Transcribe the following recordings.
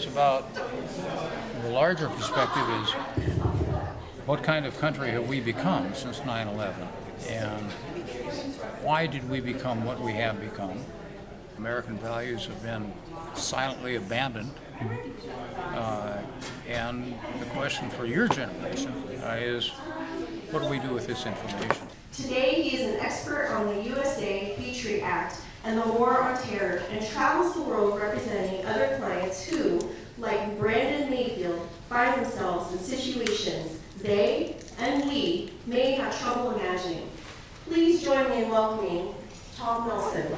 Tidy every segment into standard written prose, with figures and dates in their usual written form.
it's about the larger perspective is what kind of country have we become since 9/11, and why did we become what we have become? American values have been silently abandoned, and the question for your generation is, what do we do with this information? Today, he is an expert on the USA Patriot Act and the War on Terror, and travels the world representing other clients who, like Brandon Mayfield, find themselves in situations they and we may have trouble imagining. Please join me in welcoming Tom Nelson.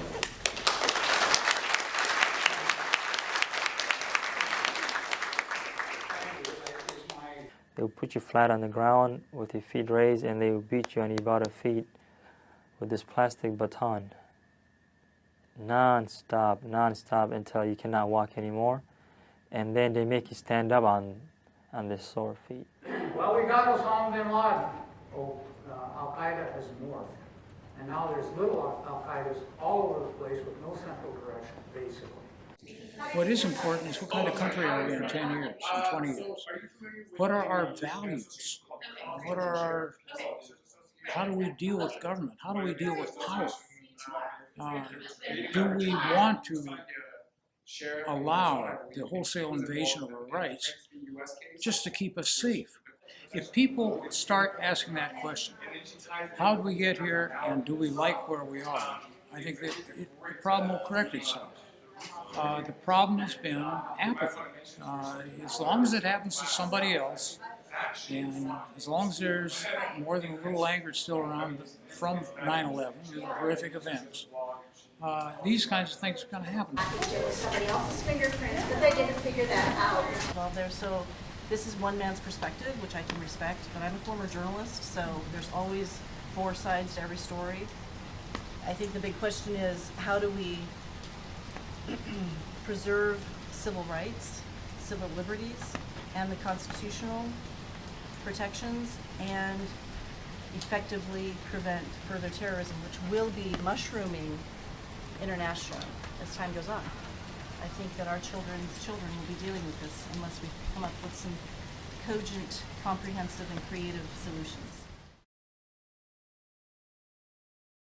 They will put you flat on the ground with your feet raised, and they will beat you on your bottom feet with this plastic baton. Non-stop until you cannot walk anymore. And then they make you stand up on the sore feet. Well, we got Osama bin Laden. Al-Qaeda has morphed. And now there's little Al-Qaedas all over the place with no central direction, basically. What is important is what kind of country are we in 10 years, in 20 years? What are our values? How do we deal with government? How do we deal with power? Do we want to allow the wholesale invasion of our rights just to keep us safe? If people start asking that question, how did we get here and do we like where we are? I think that the problem will correct itself. The problem has been apathy. As long as it happens to somebody else, and as long as there's more than a little anger still around from 9/11, the horrific events, these kinds of things are going to happen. I think it was somebody else's fingerprints, but they didn't figure that out. Well, this is one man's perspective, which I can respect, but I'm a former journalist, so there's always four sides to every story. I think the big question is, how do we preserve civil rights, civil liberties, and the constitutional protections, and effectively prevent further terrorism, which will be mushrooming internationally as time goes on. I think that our children's children will be dealing with this unless we come up with some cogent, comprehensive, and creative solutions.